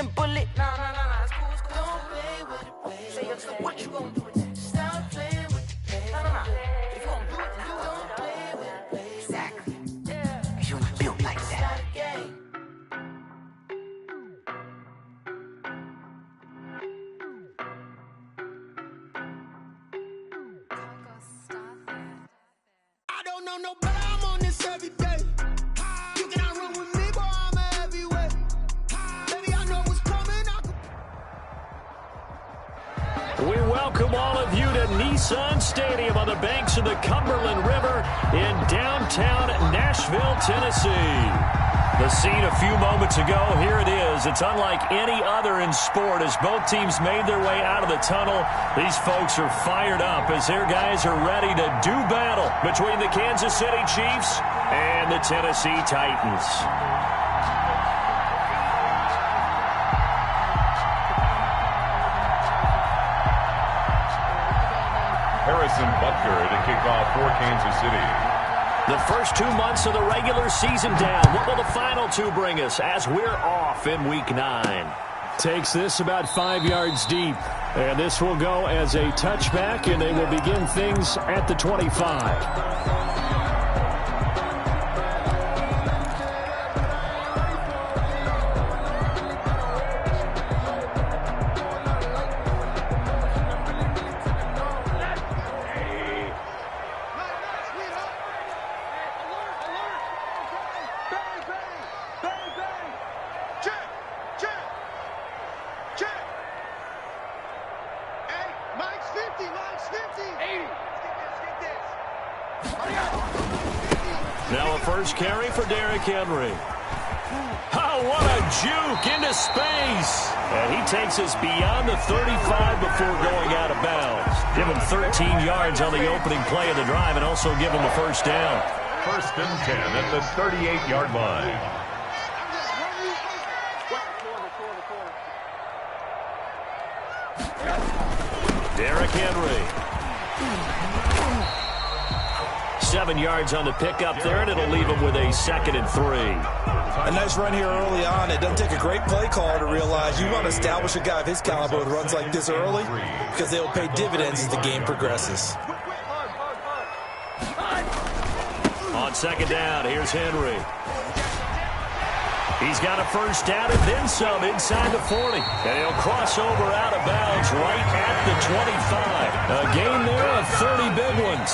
them bullet. Nah, it's cool, it's cool. Don't play with it, play. Say yo, so what you gonna do with that? Stop playing with it, play. Nah. If you gonna do it, then you don't play with it, play. Exactly. Yeah. Cause you're not built like that. I don't know no better, I'm on this every day. You cannot run with me, boy, I'm a heavyweight. Baby, I know what's coming. We welcome all of you to Nissan Stadium on the banks of the Cumberland River in downtown Nashville, Tennessee. The scene a few moments ago, here it is. It's unlike any other in sport as both teams made their way out of the tunnel. These folks are fired up as their guys are ready to do battle between the Kansas City Chiefs and the Tennessee Titans. Harrison Butker to kick off for Kansas City. The first 2 months of the regular season down. What will the final two bring us as we're off in Week 9? Takes this about 5 yards deep. And this will go as a touchback, and they will begin things at the 25. Now a first carry for Derrick Henry. Oh, what a juke into space. And he takes us beyond the 35 before going out of bounds. Give him 13 yards on the opening play of the drive and also give him a first down. First and 10 at the 38-yard line. Derrick Henry. 7 yards on the pickup there, and it'll leave him with a 2nd and 3. A nice run here early on. It doesn't take a great play caller to realize you want to establish a guy of his caliber with runs like this early because they will pay dividends as the game progresses. On second down, here's Henry. He's got a first down and then some inside the 40. And he'll cross over out of bounds right at the 25. A gain there of 30 big ones.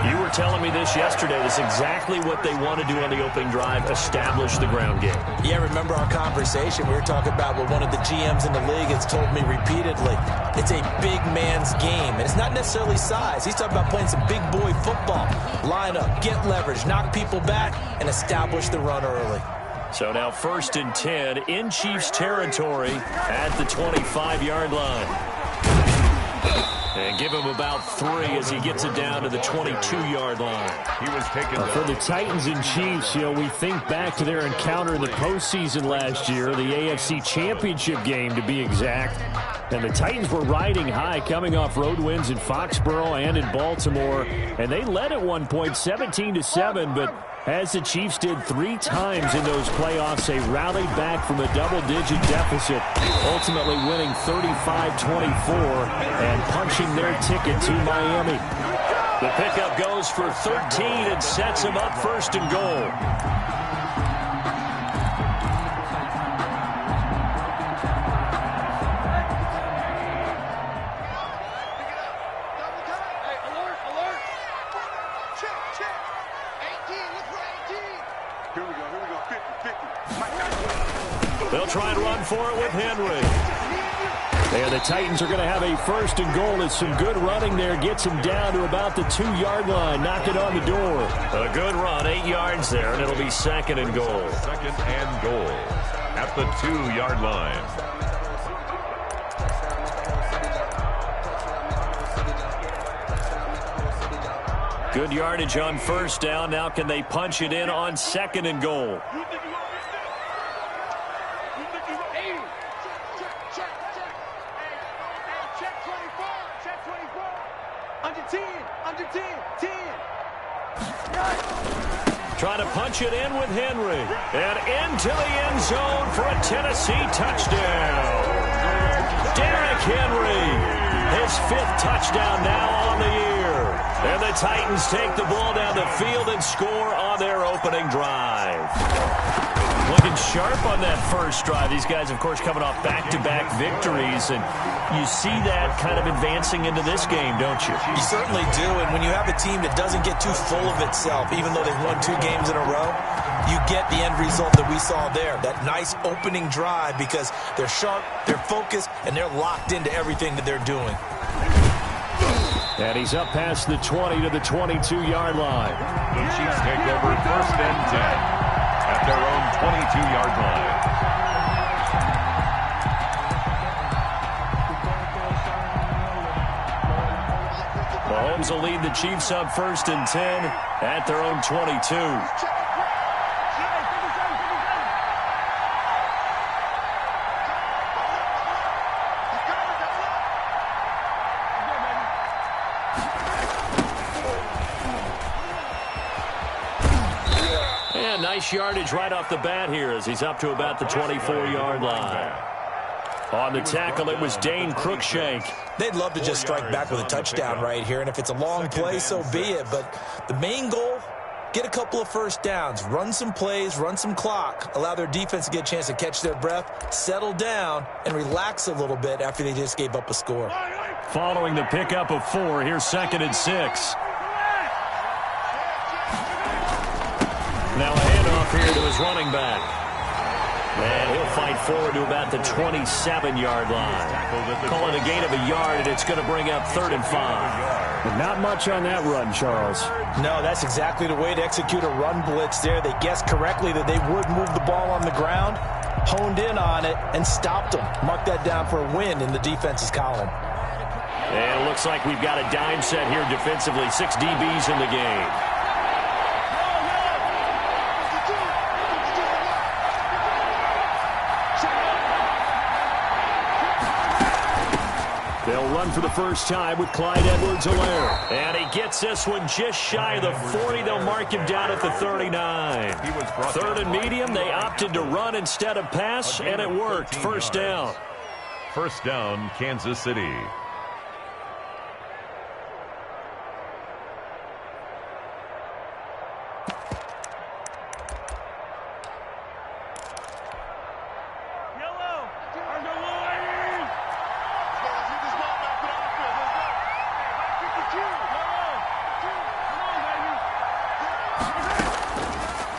You were telling me this yesterday. That's exactly what they want to do on the opening drive, establish the ground game. Yeah, remember our conversation. We were talking about what one of the GMs in the league has told me repeatedly. It's a big man's game. And it's not necessarily size. He's talking about playing some big boy football. Line up, get leverage, knock people back, and establish the run early. So now 1st and 10 in Chiefs territory at the 25-yard line. And give him about 3 as he gets it down to the 22-yard line. He was taken For the Titans and Chiefs, we think back to their encounter in the postseason last year, the AFC Championship game to be exact. And the Titans were riding high, coming off road wins in Foxborough and in Baltimore. And they led at one point 17-7, but as the Chiefs did 3 times in those playoffs, they rallied back from a double-digit deficit, ultimately winning 35-24 and punching their ticket to Miami. The pickup goes for 13 and sets him up 1st and goal. They'll try and run for it with Henry. And the Titans are going to have a 1st and goal. It's some good running there. Gets him down to about the 2-yard line. Knock it on the door. A good run, 8 yards there, and it'll be 2nd and goal. 2nd and goal at the 2-yard line. Good yardage on 1st down. Now can they punch it in on 2nd and goal? trying to punch it in with Henry. And into the end zone for a Tennessee touchdown. Derrick Henry, his 5th touchdown now on the year. And the Titans take the ball down the field and score on their opening drive. Looking sharp on that first drive. These guys, of course, coming off back-to-back victories, and you see that kind of advancing into this game, don't you? You certainly do, and when you have a team that doesn't get too full of itself, even though they've won 2 games in a row, you get the end result that we saw there, that nice opening drive, because they're sharp, they're focused, and they're locked into everything that they're doing. And he's up past the 20 to the 22-yard line. The Chiefs take over 1st and 10 at their own 22-yard line. Mahomes will lead the Chiefs up 1st and 10 at their own 22. Nice yardage right off the bat here as he's up to about the 24-yard line. On the tackle, it was Dane Cruikshank. They'd love to just strike back with a touchdown right here, and if it's a long play, so be it. But the main goal, get a couple of first downs, run some plays, run some clock, allow their defense to get a chance to catch their breath, settle down, and relax a little bit after they just gave up a score. Following the pickup of 4, here's 2nd and 6. Now a handoff here to his running back. And he'll fight forward to about the 27-yard line. Call it a gain of a yard, and it's going to bring up 3rd and 5. But not much on that run, Charles. No, that's exactly the way to execute a run blitz there. They guessed correctly that they would move the ball on the ground, honed in on it, and stopped them. Mark that down for a win in the defense's column. And it looks like we've got a dime set here defensively. 6 DBs in the game. They'll run for the first time with Clyde Edwards-Helaire. And he gets this one just shy of the 40. They'll mark him down at the 39. 3rd and medium. They opted to run instead of pass, and it worked. First down. First down, Kansas City.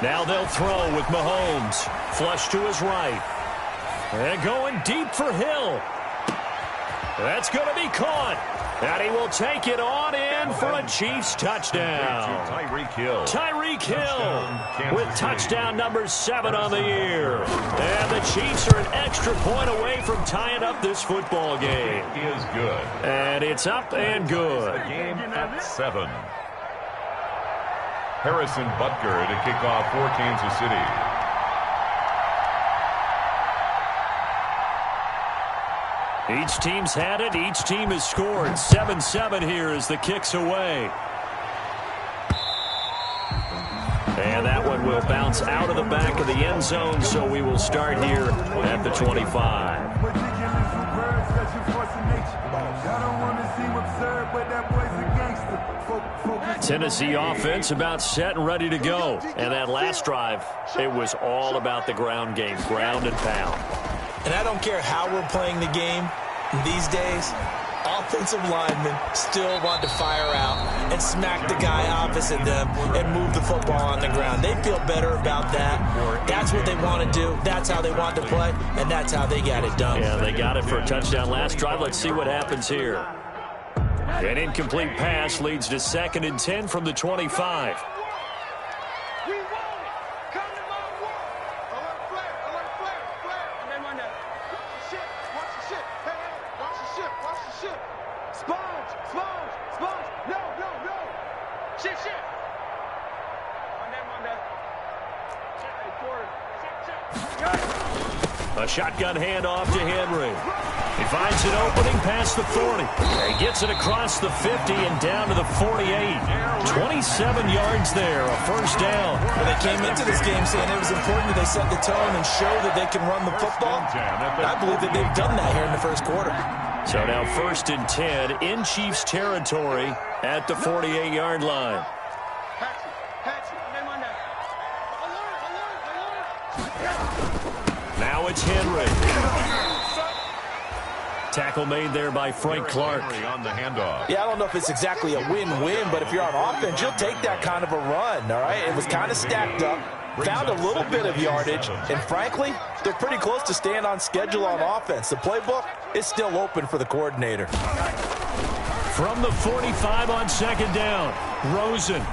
Now they'll throw with Mahomes. Flush to his right. And going deep for Hill. That's going to be caught. And he will take it on in for a Chiefs touchdown. Tyreek Hill. Tyreek Hill with touchdown number 7 on the year. And the Chiefs are an extra point away from tying up this football game. It is good. And it's up and good. The game at 7. Harrison Butker to kick off for Kansas City. Each team's had it. Each team has scored. 7-7 here as the kick's away. And that one will bounce out of the back of the end zone, so we will start here at the 25. Tennessee offense about set and ready to go. And that last drive, it was all about the ground game, ground and pound. And I don't care how we're playing the game these days, offensive linemen still want to fire out and smack the guy opposite them and move the football on the ground. They feel better about that. That's what they want to do. That's how they want to play, and that's how they got it done. Yeah, they got it for a touchdown last drive. Let's see what happens here. An incomplete pass leads to 2nd and 10 from the 25. A Shotgun handoff to Henry. He finds an opening past the 40. He gets it across the 50 and down to the 48. 27 yards there, a first down. Well, they came into this game saying it was important that they set the tone and show that they can run the football. I believe that they've done that here in the first quarter. So now 1st and 10 in Chiefs territory at the 48-yard line. Now it's Henry. Tackle made there by Frank Clark. On the handoff. Yeah, I don't know if it's exactly a win-win, but if you're on offense, you'll take that kind of a run, all right? It was kind of stacked up, found a little bit of yardage, and frankly, they're pretty close to staying on schedule on offense. The playbook is still open for the coordinator. From the 45 on 2nd down, Rosen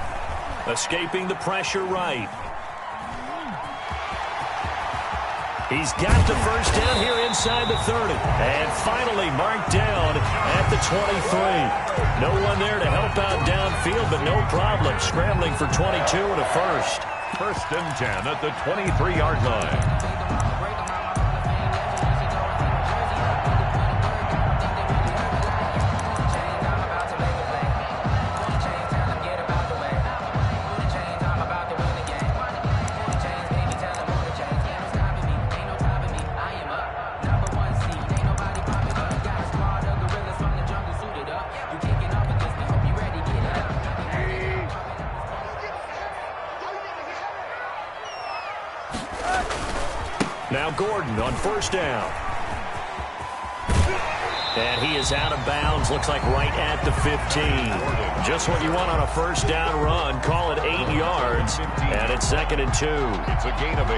escaping the pressure right. He's got the first down here inside the 30. And finally marked down at the 23. No one there to help out downfield, but no problem. Scrambling for 22 and a first. 1st and 10 at the 23-yard line. Now Gordon on 1st down. And he is out of bounds, looks like right at the 15. Just what you want on a 1st down run. Call it 8 yards, and it's 2nd and 2. It's a gain of 8.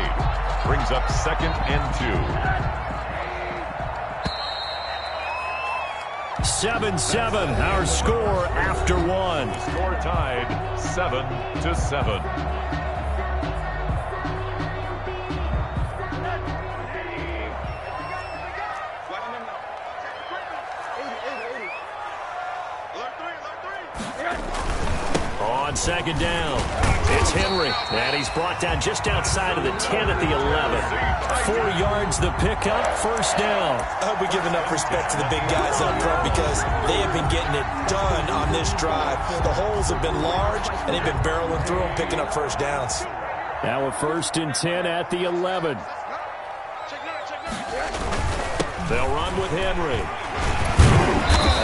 Brings up 2nd and 2. 7-7, our score after 1. Score tied 7-7. On 2nd down, it's Henry, and he's brought down just outside of the 10 at the 11. 4 yards the pickup, 1st down. I hope we give enough respect to the big guys up front because they have been getting it done on this drive. The holes have been large, and they've been barreling through them, picking up 1st downs. Now a 1st and 10 at the 11. They'll run with Henry.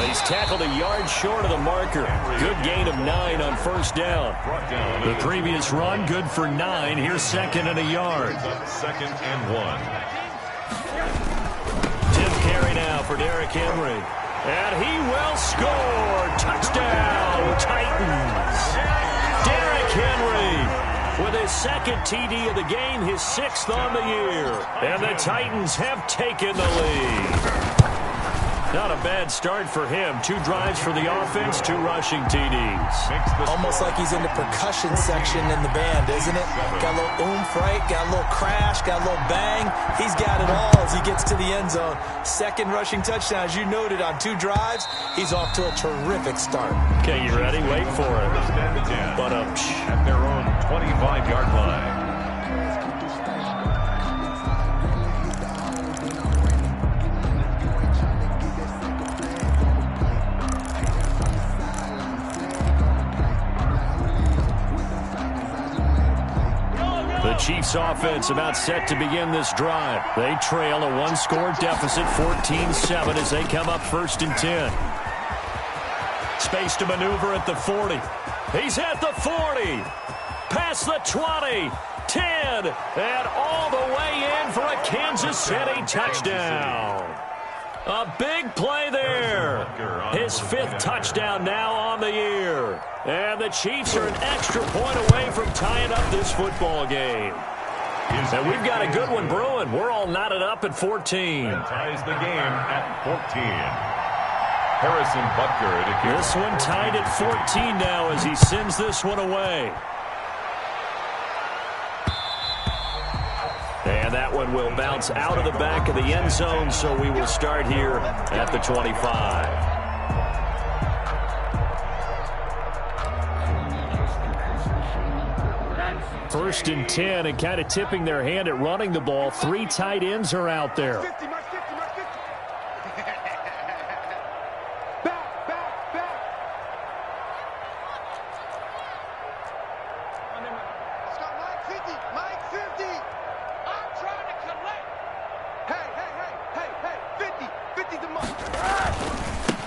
He's tackled a yard short of the marker. Good gain of 9 on 1st down. The previous run, good for 9. Here's 2nd and a yard. 2nd and 1. Tip carry now for Derrick Henry. And he will score. Touchdown, Titans. Derrick Henry with his 2nd TD of the game, his 6th on the year. And the Titans have taken the lead. Not a bad start for him. 2 drives for the offense, 2 rushing TDs. Almost like he's in the percussion section in the band, isn't it? Got a little oomph, right? Got a little crash, got a little bang. He's got it all as he gets to the end zone. 2nd rushing touchdown, as you noted, on 2 drives. He's off to a terrific start. Okay, you ready? Wait for it. But at their own 25-yard line. the Chiefs offense about set to begin this drive. They trail a 1-score deficit, 14-7, as they come up 1st and 10. Space to maneuver at the 40. He's at the 40. Past the 20. 10. And all the way in for a Kansas City touchdown. A big play there. His 5th touchdown now on the year. And the Chiefs are an extra point away from tying up this football game. And we've got a good one brewing. We're all knotted up at 14. And ties the game at 14. Harrison Butker to kick. This one tied at 14 now as he sends this one away. And that one will bounce out of the back of the end zone, so we will start here at the 25. 1st and 10, and kind of tipping their hand at running the ball. 3 tight ends are out there.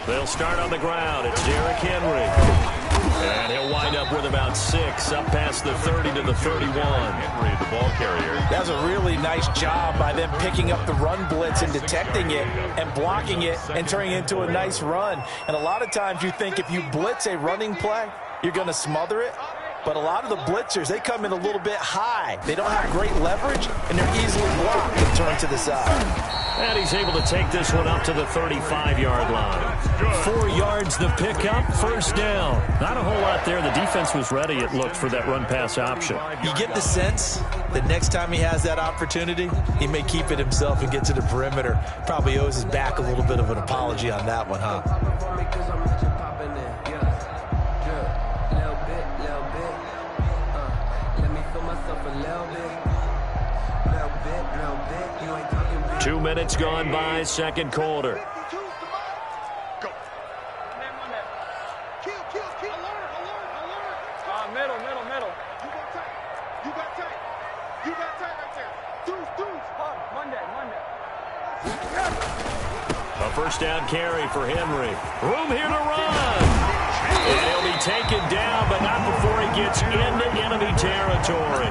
They'll start on the ground. It's Derrick Henry. And he'll wind up with about 6, up past the 30 to the 31. Henry, the ball carrier. That was a really nice job by them picking up the run blitz and detecting it and blocking it and turning it into a nice run. And a lot of times you think if you blitz a running play, you're going to smother it. But a lot of the blitzers, they come in a little bit high. They don't have great leverage, and they're easily blocked and turned to the side. And he's able to take this one up to the 35-yard line. 4 yards the pickup, 1st down. Not a whole lot there. The defense was ready, it looked, for that run-pass option. You get the sense that next time he has that opportunity, he may keep it himself and get to the perimeter. Probably owes his back a little bit of an apology on that one, huh? Two minutes gone by, second quarter. A 1st down carry for Henry. Room here to run. And he'll be taken down, but not before he gets into enemy territory.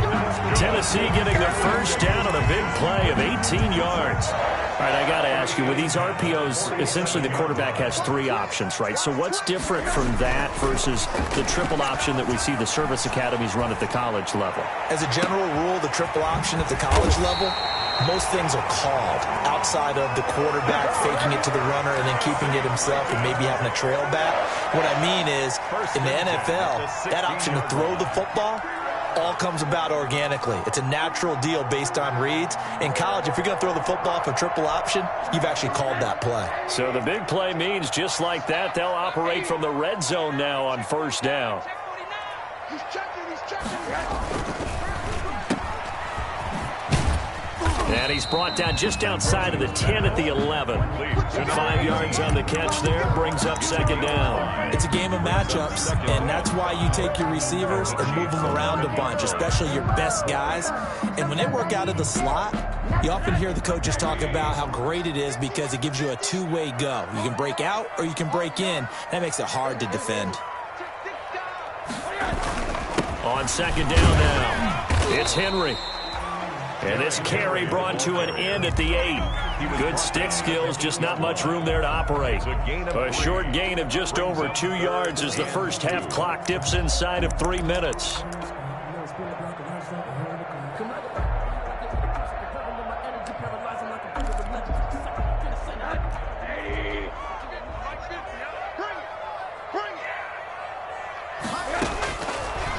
Tennessee getting their 1st down on a big play of 18 yards. All right, I got to ask you, with these RPOs, essentially the quarterback has 3 options, right? So what's different from that versus the triple option that we see the service academies run at the college level? As a general rule, the triple option at the college level, most things are called outside of the quarterback faking it to the runner and then keeping it himself and maybe having a trail back. What I mean is, in the NFL, that option to throw the football all comes about organically. It's a natural deal based on reads. In college, if you're going to throw the football for triple option, you've actually called that play. So the big play means just like that, they'll operate from the red zone now on 1st down. He's checking. And he's brought down just outside of the 10 at the 11. 5 yards on the catch there, brings up 2nd down. It's a game of matchups, and that's why you take your receivers and move them around a bunch, especially your best guys. And when they work out of the slot, you often hear the coaches talk about how great it is because it gives you a two-way go. You can break out or you can break in. That makes it hard to defend. On 2nd down now, it's Henry. And this carry brought to an end at the 8. Good stick skills, just not much room there to operate. A short gain of just over 2 yards as the 1st half clock dips inside of 3 minutes.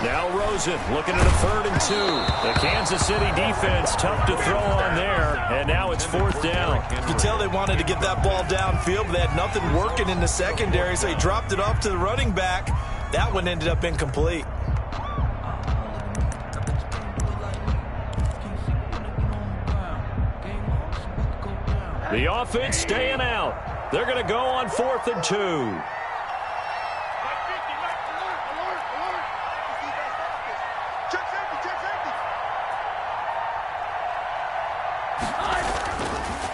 Now Rosen looking at a 3rd and 2. The Kansas City defense tough to throw on there, and now it's 4th down. You can tell they wanted to get that ball downfield, but they had nothing working in the secondary, so he dropped it off to the running back. That one ended up incomplete. The offense staying out. They're going to go on 4th and 2.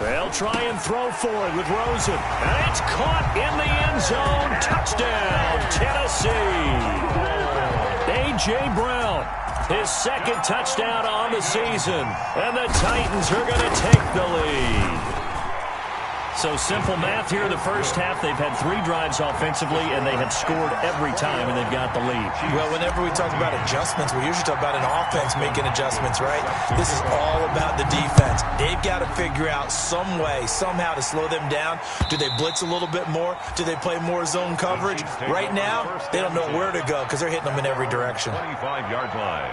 They'll try and throw for it with Rosen. And it's caught in the end zone. Touchdown, Tennessee. A.J. Brown, his 2nd touchdown on the season. And the Titans are going to take the lead. So simple math here in the 1st half. They've had 3 drives offensively, and they have scored every time, and they've got the lead. Well, whenever we talk about adjustments, we usually talk about an offense making adjustments, right? This is all about the defense. They've got to figure out some way, somehow to slow them down. Do they blitz a little bit more? Do they play more zone coverage? Right now, they don't know where to go because they're hitting them in every direction. 25-yard line.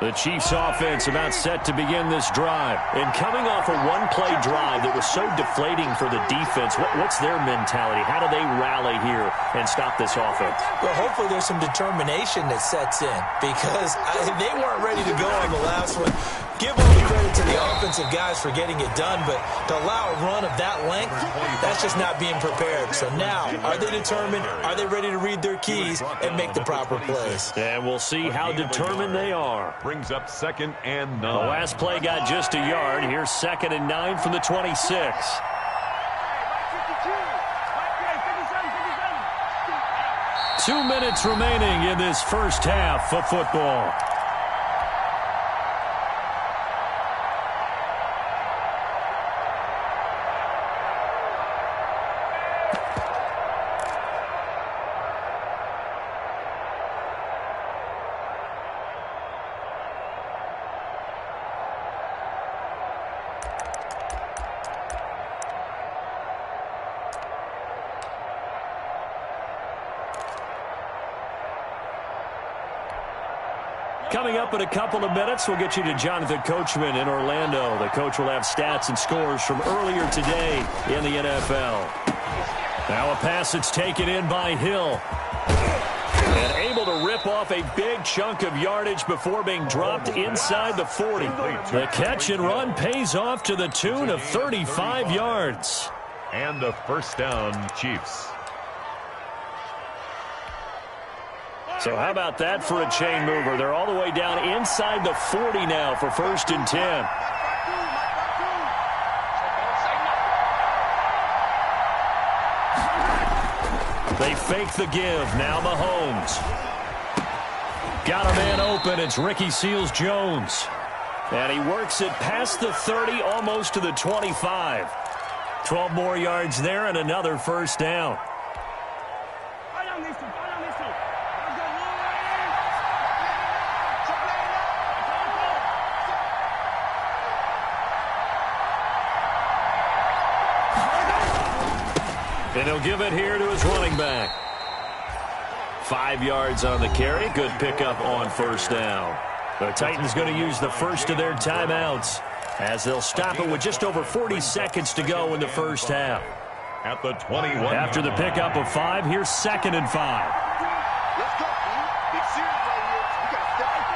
The Chiefs offense about set to begin this drive. And coming off a one-play drive that was so deflating for the defense, what's their mentality? How do they rally here and stop this offense? Well, hopefully there's some determination that sets in because they weren't ready to go on the last one. Give all the credit to the offensive guys for getting it done, but to allow a run of that length, that's just not being prepared. So now, are they determined? Are they ready to read their keys and make the proper plays? And we'll see how determined they are. Brings up 2nd and 9. The last play got just a yard. Here's 2nd and 9 from the 26. 2 minutes remaining in this first half of football. Coming up in a couple of minutes, we'll get you to Jonathan Coachman in Orlando. The coach will have stats and scores from earlier today in the NFL. Now a pass that's taken in by Hill. And able to rip off a big chunk of yardage before being dropped inside the 40. The catch and run pays off to the tune of 35 yards. And a first down, Chiefs. So how about that for a chain mover? They're all the way down inside the 40 now for 1st and 10. They fake the give. Now Mahomes. Got a man open. It's Ricky Seals-Jones. And he works it past the 30, almost to the 25. 12 more yards there and another first down. And he'll give it here to his running back. 5 yards on the carry. Good pickup on first down. The Titans going to use the first of their timeouts as they'll stop it with just over 40 seconds to go in the first half. At the 21. After the pickup of 5, here's 2nd and 5. Let's go, man. Big series right here. We got to step up.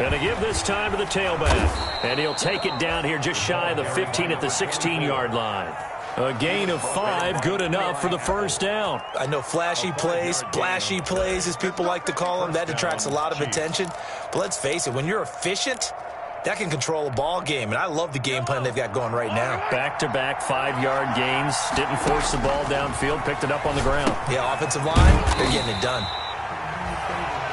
And to give this time to the tailback. And he'll take it down here just shy of the 15 at the 16-yard line. A gain of 5, good enough for the first down. I know flashy plays, splashy plays, as people like to call them, that attracts a lot of attention. But let's face it, when you're efficient, that can control a ball game. And I love the game plan they've got going right now. Back-to-back 5-yard gains. Didn't force the ball downfield, picked it up on the ground. Yeah, offensive line, they're getting it done.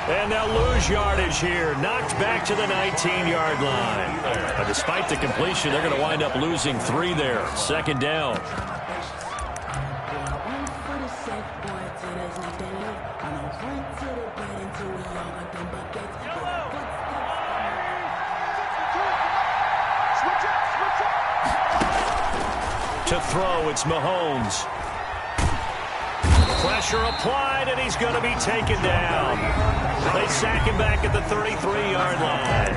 And they'll lose yardage here. Knocked back to the 19-yard line. But despite the completion, they're going to wind up losing 3 there. 2nd down. To throw, it's Mahomes. Pressure applied, and he's going to be taken down. They sack him back at the 33-yard line.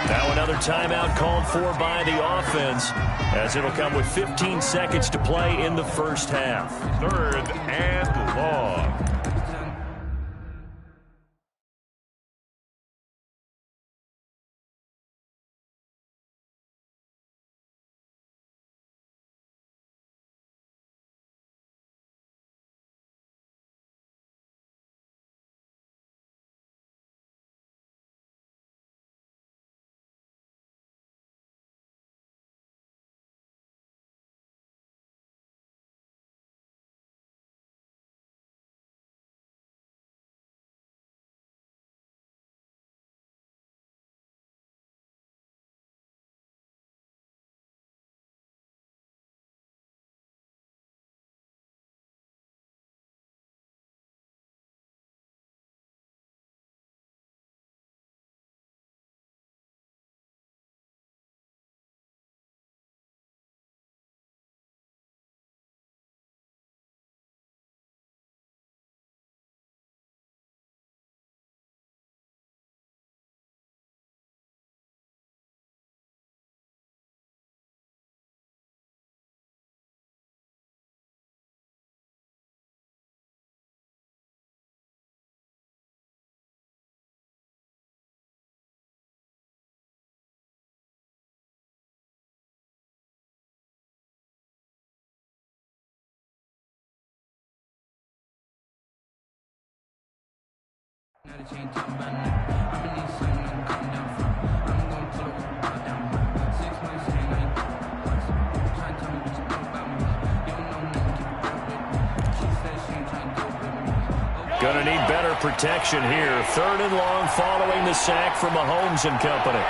Now another timeout called for by the offense, as it'll come with 15 seconds to play in the first half. 3rd and long. Gonna need better protection here. 3rd and long following the sack from Mahomes and company.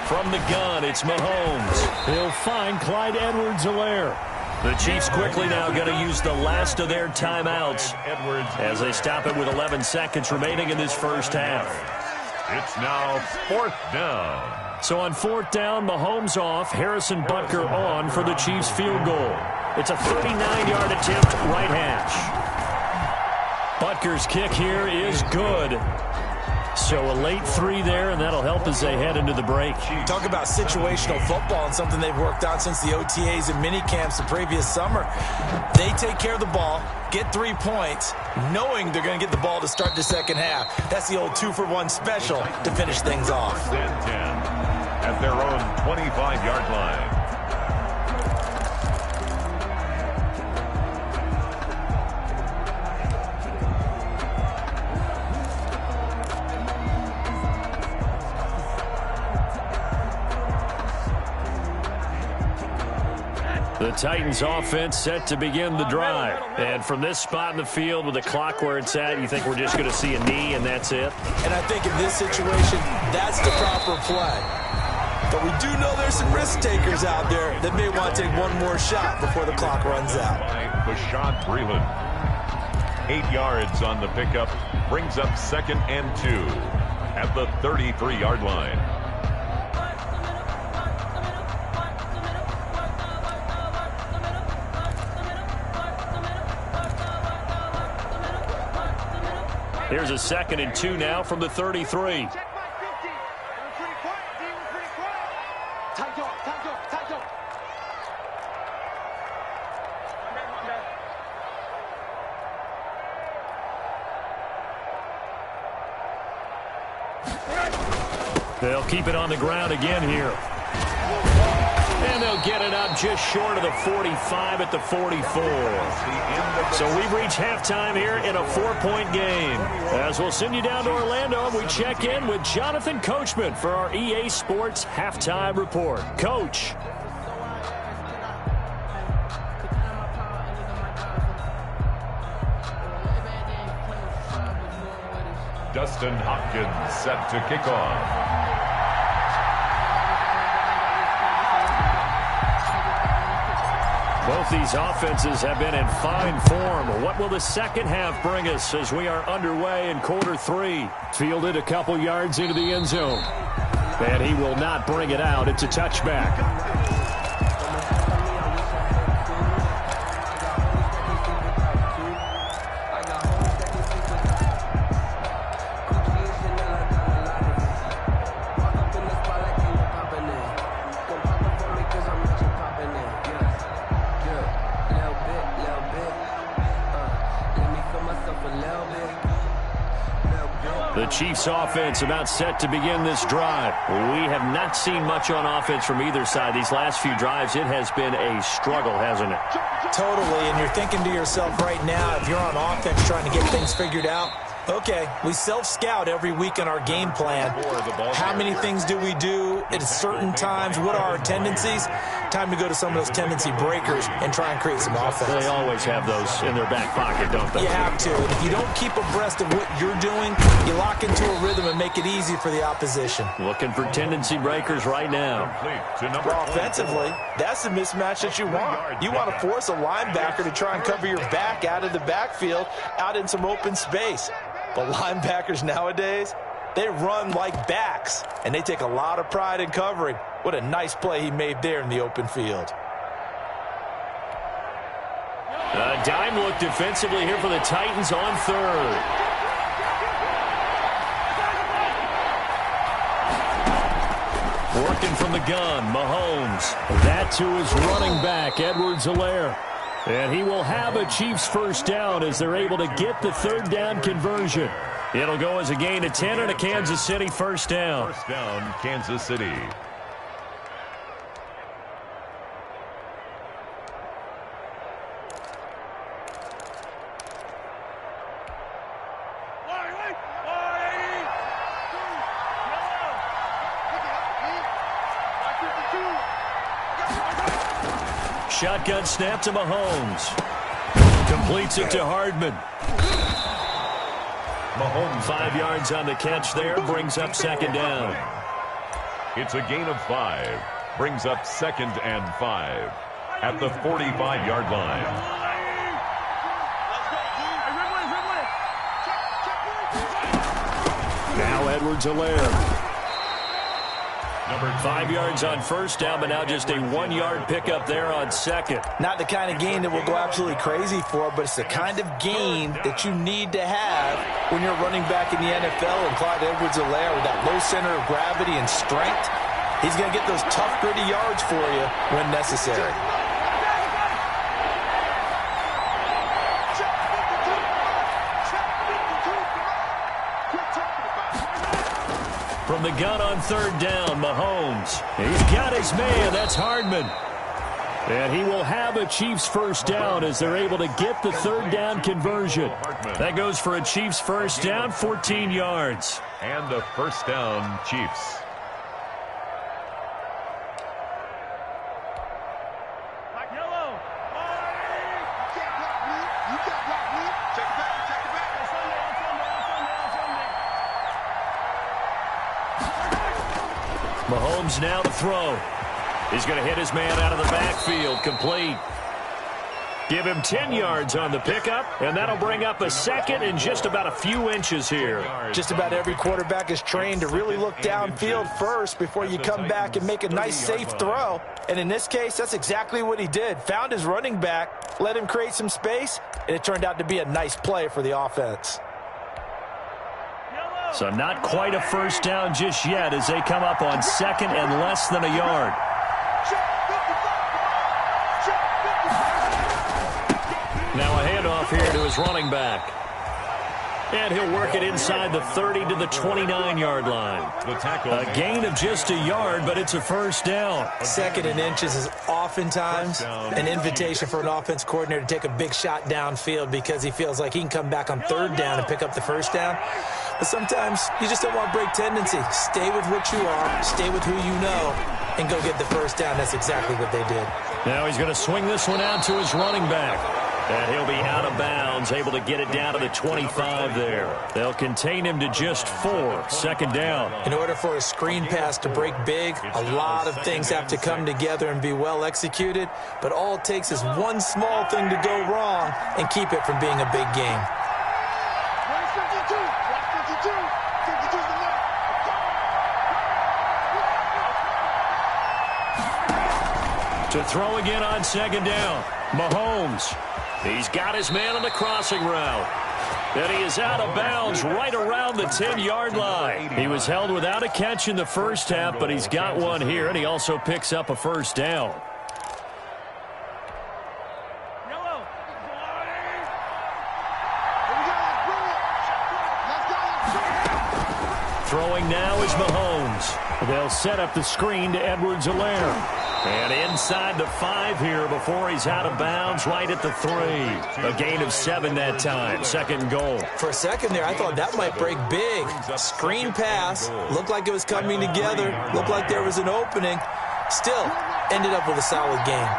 From the gun, it's Mahomes. He'll find Clyde Edwards-Helaire. The Chiefs quickly now going to use the last of their timeouts as they stop it with 11 seconds remaining in this first half. It's now 4th down. So on 4th down, Mahomes off, Harrison Butker on for the Chiefs field goal. It's a 39-yard attempt, right hash. Butker's kick here is good. So a late 3 there, and that'll help as they head into the break. Talk about situational football and something they've worked on since the OTAs and mini camps the previous summer. They take care of the ball, get 3 points, knowing they're going to get the ball to start the second half. That's the old 2-for-1 special to finish things off. 10 at their own 25-yard line. The Titans offense set to begin the drive. And from this spot in the field with the clock where it's at, you think we're just going to see a knee and that's it? And I think in this situation, that's the proper play. But we do know there's some risk takers out there that may want to take one more shot before the clock runs out. Bashad Breeland. 8 yards on the pickup. Brings up 2nd and 2 at the 33-yard line. Here's a 2nd and 2 now from the 33. They'll keep it on the ground again here. And they'll get it up just short of the 45 at the 44. So we've reached halftime here in a 4-point game. As we'll send you down to Orlando, we check in with Jonathan Coachman for our EA Sports Halftime Report. Coach. Dustin Hopkins set to kick off. Both these offenses have been in fine form. What will the second half bring us as we are underway in quarter 3? Fielded a couple yards into the end zone. And he will not bring it out. It's a touchback. The Chiefs offense about set to begin this drive. We have not seen much on offense from either side. These last few drives, it has been a struggle, hasn't it? Totally, and you're thinking to yourself right now, if you're on offense trying to get things figured out, okay, we self-scout every week on our game plan. How many things do we do at certain times? What are our tendencies? Time to go to some of those tendency breakers and try and create some offense. They always have those in their back pocket, don't they? You have to. And if you don't keep abreast of what you're doing, you lock into a rhythm and make it easy for the opposition. Looking for tendency breakers right now. Well, offensively, that's the mismatch that you want. You want to force a linebacker to try and cover your back out of the backfield, out in some open space. But linebackers nowadays, they run like backs, and they take a lot of pride in covering. What a nice play he made there in the open field. A dime look defensively here for the Titans on 3rd. Working from the gun, Mahomes. That to his running back, Edwards-Helaire. And he will have a Chiefs first down as they're able to get the 3rd down conversion. It'll go as a gain of 10 and a Kansas City first down. First down, Kansas City. Shotgun snap to Mahomes. Completes it to Hardman. Mahomes 5 yards on the catch there, brings up second down. It's a gain of 5. Brings up 2nd and 5 at the 45-yard line. Now Edwards-Helaire. 5 yards on first down, but now just a 1-yard pickup there on second. Not the kind of gain that we'll go absolutely crazy for, but it's the kind of gain that you need to have when you're running back in the NFL. And Clyde Edwards-Helaire, with that low center of gravity and strength, he's going to get those tough, gritty yards for you when necessary. From the gun on third down, Mahomes. He's got his man. That's Hardman. And he will have a Chiefs first down as they're able to get the third down conversion. That goes for a Chiefs first down, 14 yards. And a first down, Chiefs. Mahomes now to throw. He's going to hit his man out of the backfield. Complete. Give him 10 yards on the pickup, and that'll bring up a second and just about a few inches here. Just about every quarterback is trained to really look downfield first before you come back and make a nice, safe throw. And in this case, that's exactly what he did. Found his running back, let him create some space, and it turned out to be a nice play for the offense. So not quite a first down just yet as they come up on second and less than a yard. Now a handoff here to his running back. And he'll work it inside the 30 to the 29-yard line. The tackle. A gain of just a yard, but it's a first down. Second and inches is oftentimes an invitation for an offense coordinator to take a big shot downfield because he feels like he can come back on third down and pick up the first down. But sometimes you just don't want break tendency. Stay with what you are, stay with who you know, and go get the first down. That's exactly what they did. Now he's going to swing this one out to his running back. And he'll be out of bounds, able to get it down to the 25 there. They'll contain him to just 4, second down. In order for a screen pass to break big, a lot of things have to come together and be well executed. But all it takes is one small thing to go wrong and keep it from being a big game. To throw again on second down, Mahomes. He's got his man on the crossing route. And he is out of bounds right around the 10-yard line. He was held without a catch in the first half, but he's got one here, and he also picks up a first down. Throwing now is Mahomes. They'll set up the screen to Edwards-Helaire. And inside the 5 here before he's out of bounds, right at the 3. A gain of 7 that time. Second goal. For a second there, I thought that might break big. Screen pass. Looked like it was coming together. Looked like there was an opening. Still, ended up with a solid game.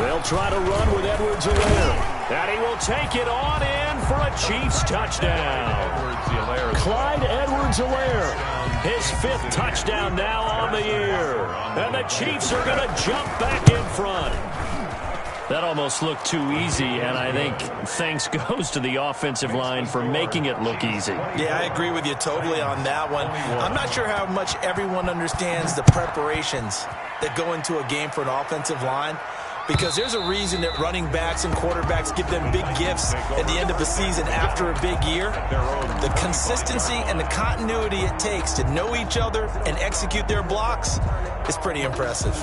They'll try to run with Edwards-Helaire. And he will take it on in for a Chiefs touchdown. Clyde Edwards-Helaire. His 5th touchdown now on the year. And the Chiefs are going to jump back in front. That almost looked too easy, and I think thanks goes to the offensive line for making it look easy. Yeah, I agree with you totally on that one. I'm not sure how much everyone understands the preparations that go into a game for an offensive line, because there's a reason that running backs and quarterbacks give them big gifts at the end of the season after a big year. The consistency and the continuity it takes to know each other and execute their blocks is pretty impressive.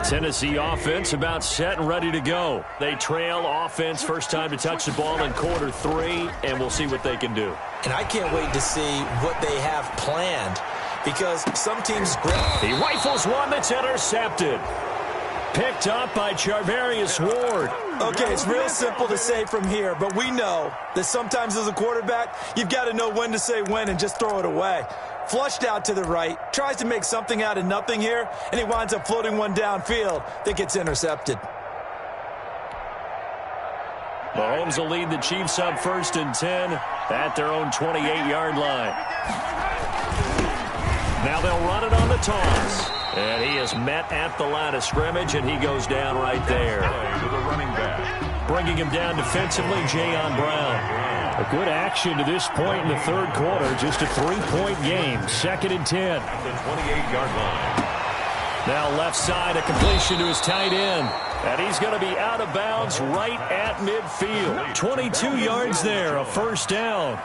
Tennessee offense about set and ready to go. They trail offense first time to touch the ball in quarter 3, and we'll see what they can do. And I can't wait to see what they have planned, because some teams... He rifles one that's intercepted. Picked up by Charvarius Ward. Okay, it's real simple to say from here, but we know that sometimes as a quarterback, you've got to know when to say when and just throw it away. Flushed out to the right, tries to make something out of nothing here, and he winds up floating one downfield that gets intercepted. Mahomes will lead the Chiefs up 1st and 10 at their own 28-yard line. Now they'll run it on the toss. And he is met at the line of scrimmage, and he goes down right there. To the running back. Bringing him down defensively, Jayon Brown. A good action to this point in the third quarter. Just a 3-point game. 2nd and 10. At the 28-yard line. Now left side, a completion to his tight end. And he's going to be out of bounds right at midfield. 22 yards there, a 1st down.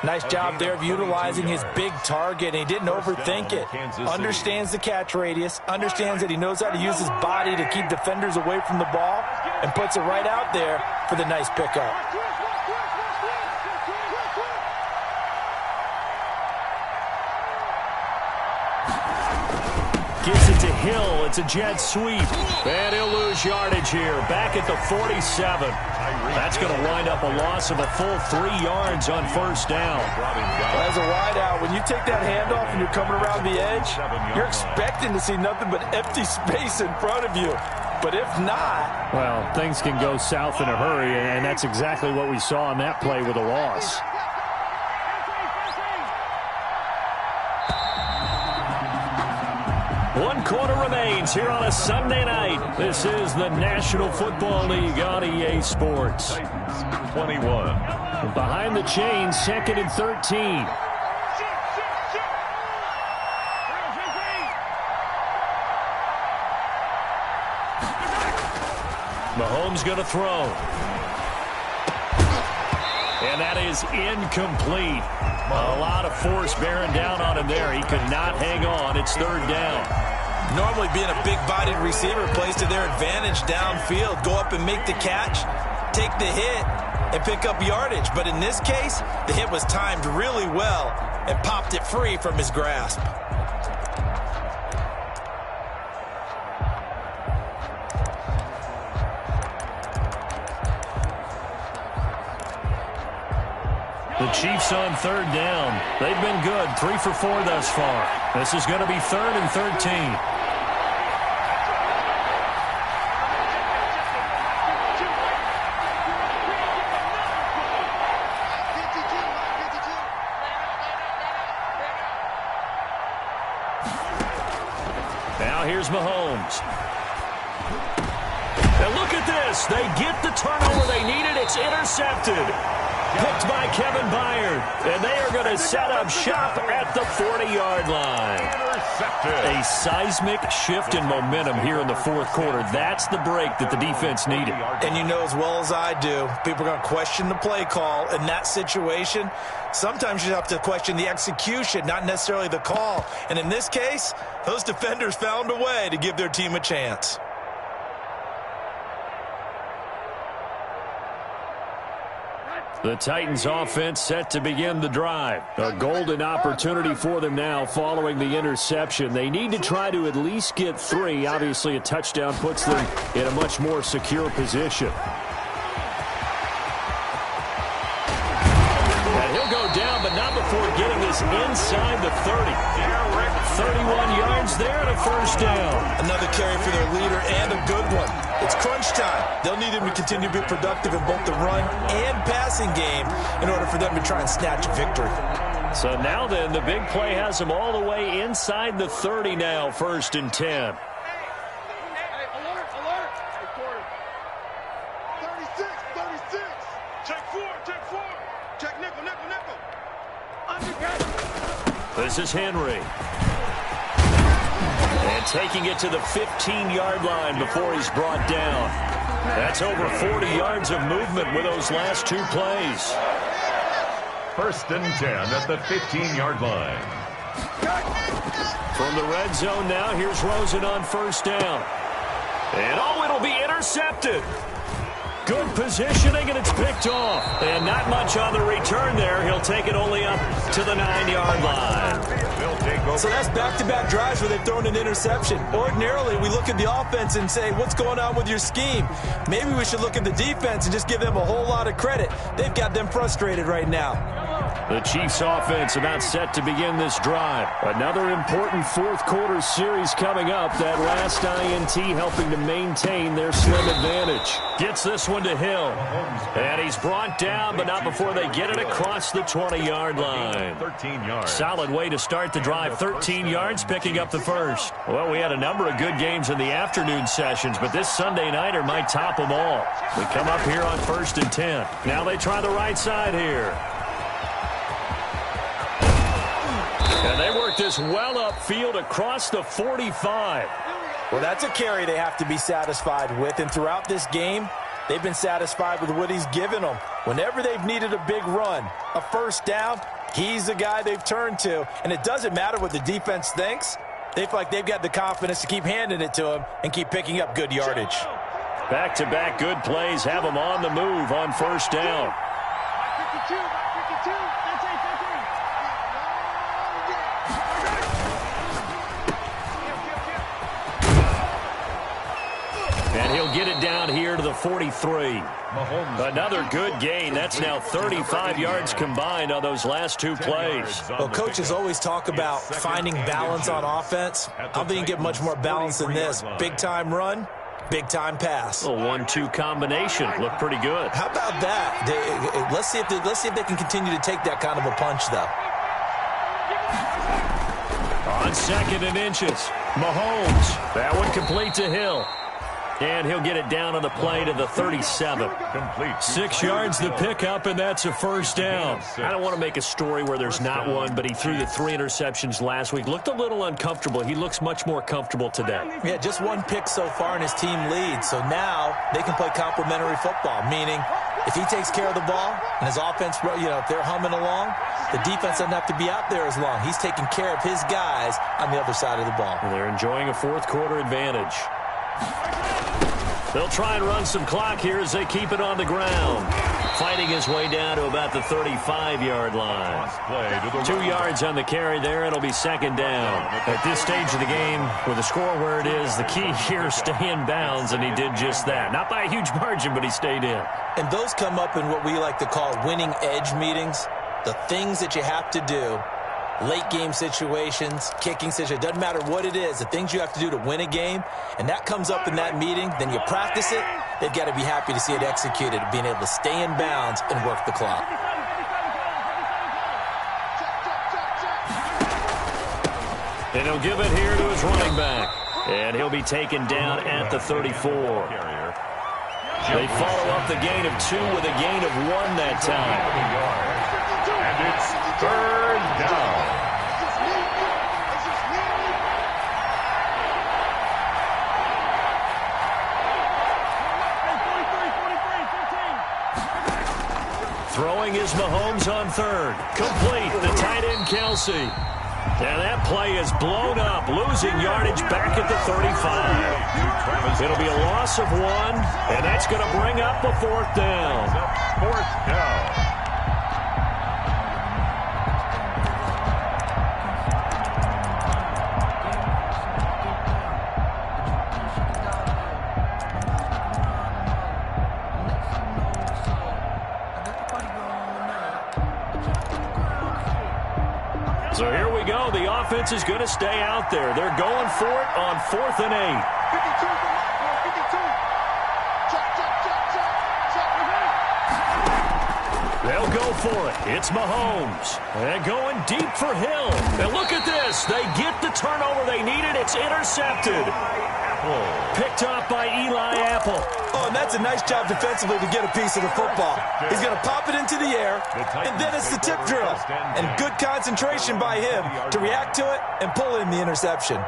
Nice job there of utilizing his big target, and he didn't overthink it. Understands the catch radius, understands that he knows how to use his body to keep defenders away from the ball, and puts it right out there for the nice pickup. Gives it to Hill. It's a jet sweep. And he'll lose yardage here. Back at the 47. That's going to wind up a loss of a full 3 yards on 1st down. As a wideout, when you take that handoff and you're coming around the edge, you're expecting to see nothing but empty space in front of you. But if not... Well, things can go south in a hurry, and that's exactly what we saw on that play with a loss. One quarter remains here on a Sunday night. This is the National Football League on EA Sports. 21. Behind the chains, 2nd and 13. Mahomes going to throw. And that is incomplete. A lot of force bearing down on him there. He could not hang on. It's 3rd down. Normally being a big-bodied receiver plays to their advantage downfield. Go up and make the catch, take the hit, and pick up yardage. But in this case, the hit was timed really well and popped it free from his grasp. The Chiefs on 3rd down. They've been good. 3 for 4 thus far. This is going to be 3rd and 13. Now here's Mahomes. And look at this. They get the turnover they needed. It's intercepted. Picked by Kevin Byard. And they are going to set up shop at the 40-yard line. Intercepted. A seismic shift in momentum here in the 4th quarter. That's the break that the defense needed. And you know as well as I do, people are going to question the play call in that situation. Sometimes you have to question the execution, not necessarily the call. And in this case, those defenders found a way to give their team a chance. The Titans offense set to begin the drive. A golden opportunity for them now following the interception. They need to try to at least get 3. Obviously, a touchdown puts them in a much more secure position. And he'll go down, but not before getting this inside the 30. 31 yards there and a 1st down. Another carry for their leader and a good one. It's crunch time. They'll need him to continue to be productive in both the run and passing game in order for them to try and snatch a victory. So now then, the big play has them all the way inside the 30 now, 1st and 10. Hey, alert, alert. 36. Check 4. Check nickel. This is Henry. And taking it to the 15-yard line before he's brought down. That's over 40 yards of movement with those last 2 plays. 1st and 10 at the 15-yard line. From the red zone now, here's Rosen on 1st down. And it'll be intercepted. Good positioning, and it's picked off. And not much on the return there. He'll take it only up to the 9-yard line. So that's back-to-back drives where they've thrown an interception. Ordinarily, we look at the offense and say, what's going on with your scheme? Maybe we should look at the defense and just give them a whole lot of credit. They've got them frustrated right now. The Chiefs offense about set to begin this drive. Another important fourth quarter series coming up. That last INT helping to maintain their slim advantage. Gets this one to Hill. And he's brought down, but not before they get it across the 20-yard line. 13 yards. Solid way to start the drive. 13 yards, picking up the first. Well, we had a number of good games in the afternoon sessions, but this Sunday nighter might top them all. We come up here on 1st and 10. Now they try the right side here. And they work this well upfield across the 45. Well, that's a carry they have to be satisfied with. And throughout this game, they've been satisfied with what he's given them. Whenever they've needed a big run, a first down, he's the guy they've turned to. And it doesn't matter what the defense thinks. They feel like they've got the confidence to keep handing it to him and keep picking up good yardage. Back-to-back good plays have them on the move on first down. And he'll get it down here to the 43. Another good gain. That's now 35 yards combined on those last two plays. Well, coaches always talk about finding balance on offense. I don't think you can get much more balance than this. Big-time run, big-time pass. A 1-2 combination. Looked pretty good. How about that? Let's see if they can continue to take that kind of a punch, though. On 2nd and inches, Mahomes. That one complete to Hill. And he'll get it down on the play to the 37. Complete. 6 yards the pickup, and that's a first down. I don't want to make a story where there's not one, but he threw the 3 interceptions last week. Looked a little uncomfortable. He looks much more comfortable today. Yeah, just one pick so far, and his team leads. So now they can play complementary football, meaning if he takes care of the ball and his offense, if they're humming along, the defense doesn't have to be out there as long. He's taking care of his guys on the other side of the ball. And they're enjoying a fourth quarter advantage. They'll try and run some clock here as they keep it on the ground. Fighting his way down to about the 35-yard line. 2 yards on the carry there. It'll be second down. At this stage of the game, with the score where it is, the key here is stay in bounds, and he did just that. Not by a huge margin, but he stayed in. And those come up in what we like to call winning edge meetings. The things that you have to do. Late game situations, kicking situations, doesn't matter what it is, the things you have to do to win a game, and that comes up in that meeting, then you practice it, they've got to be happy to see it executed, being able to stay in bounds and work the clock. And he'll give it here to his running back, and he'll be taken down at the 34. They follow up the gain of 2 with a gain of 1 that time. And it's third down. Throwing is Mahomes on 3rd. Complete. The tight end, Kelsey. And that play is blown up, losing yardage back at the 35. It'll be a loss of 1, and that's going to bring up a 4th down. 4th down. So here we go. The offense is going to stay out there. They're going for it on 4th and 8. They'll go for it. It's Mahomes. And going deep for Hill. And look at this. They get the turnover they needed. It's intercepted. Picked off by Eli Apple. Oh, and that's a nice job defensively to get a piece of the football. He's going to pop it into the air, and then it's the tip drill. And good concentration by him to react to it and pull in the interception.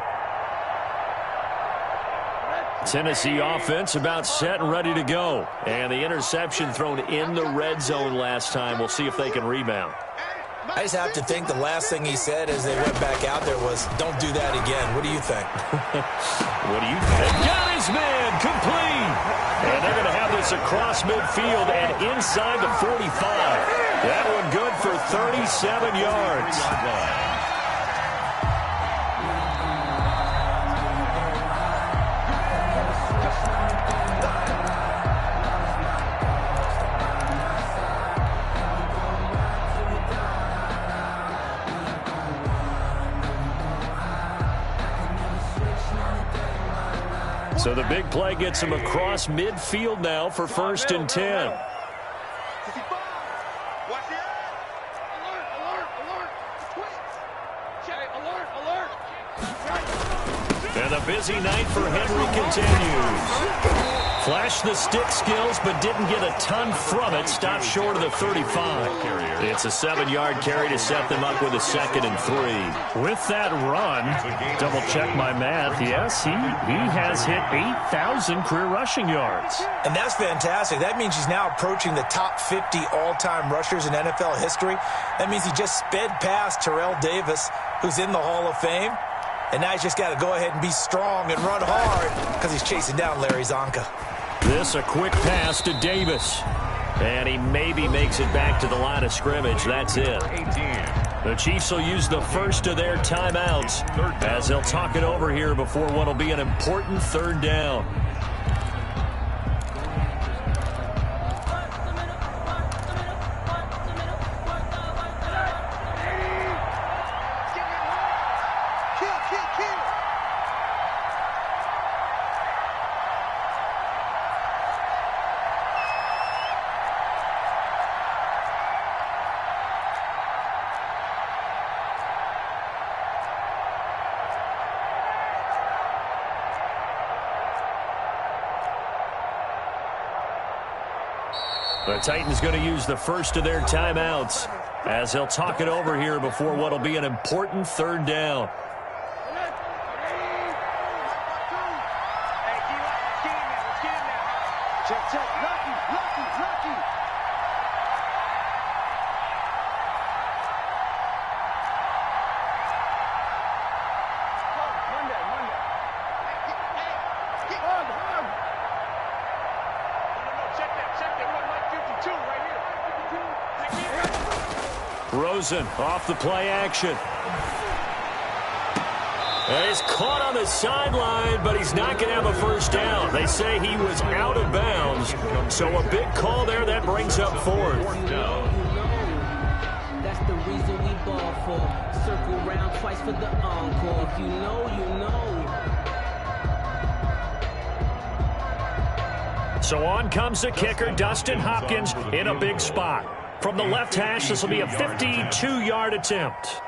Tennessee offense about set and ready to go. And the interception thrown in the red zone last time. We'll see if they can rebound. I just have to think the last thing he said as they went back out there was, don't do that again. What do you think? What do you think? Got his man, complete. And they're going to have this across midfield and inside the 45. That one good for 37 yards. So the big play gets him across midfield now for 1st and 10. And the busy night for Henry continues. Flashed the stick skills, but didn't get a ton from it. Stopped short of the 35. It's a 7-yard carry to set them up with a 2nd and 3. With that run, double check my math. Yes, he has hit 8,000 career rushing yards. And that's fantastic. That means he's now approaching the top 50 all-time rushers in NFL history. That means he just sped past Terrell Davis, who's in the Hall of Fame. And now he's just got to go ahead and be strong and run hard because he's chasing down Larry Zonka. This a quick pass to Davis. And he maybe makes it back to the line of scrimmage. That's it. The Chiefs will use the first of their timeouts as they'll talk it over here before what will be an important 3rd down. The Titans going to use the first of their timeouts as they'll talk it over here before what will be an important 3rd down. Rosen off the play action. And he's caught on the sideline, but he's not going to have a 1st down. They say he was out of bounds. So a big call there that brings up 4th. That's the reason we ball for. Circle round twice for the encore. If you know, you know. So on comes the kicker, Dustin Hopkins, in a big spot. From the left hash, this will be a 52-yard attempt.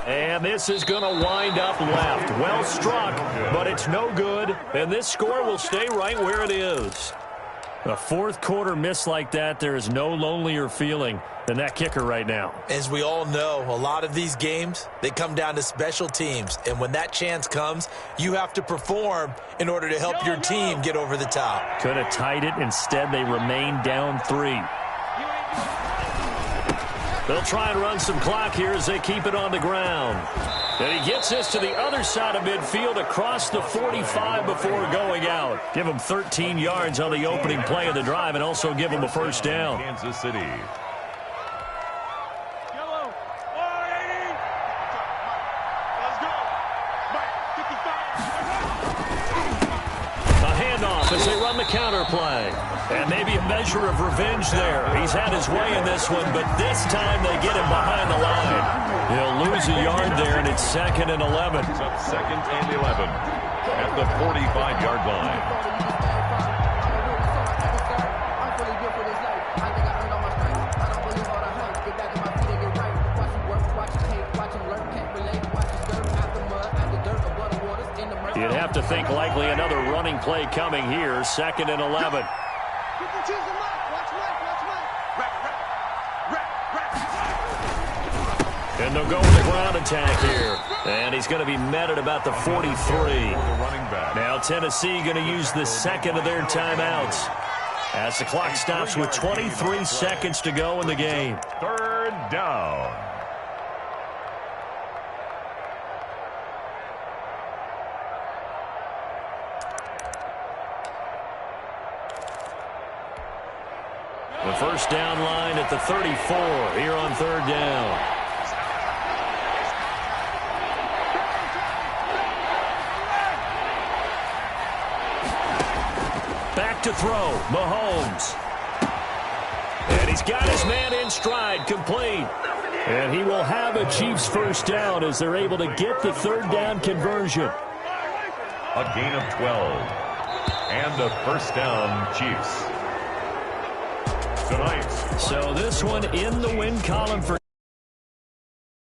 And this is going to wind up left. Well struck, but it's no good. And this score will stay right where it is. A 4th quarter miss like that, there is no lonelier feeling than that kicker right now. As we all know, a lot of these games, they come down to special teams. And when that chance comes, you have to perform in order to help your team get over the top. Could have tied it. Instead, they remain down 3. They'll try and run some clock here as they keep it on the ground. And he gets this to the other side of midfield across the 45 before going out. Give him 13 yards on the opening play of the drive and also give him a 1st down. Kansas City. As they run the counter play. And maybe a measure of revenge there. He's had his way in this one, but this time they get him behind the line. He'll lose a yard there, and it's 2nd and 11. It's up 2nd and 11 at the 45-yard line. You'd have to think likely another running play coming here. 2nd and 11. And they'll go with the ground attack here. And he's going to be met at about the 43. Now Tennessee going to use the 2nd of their timeouts as the clock stops with 23 seconds to go in the game. 3rd down. The 1st down line at the 34 here on 3rd down. Back to throw, Mahomes. And he's got his man in stride, complete. And he will have a Chiefs first down as they're able to get the third down conversion. A gain of 12. And a first down, Chiefs. Tonight. So this one in the win column for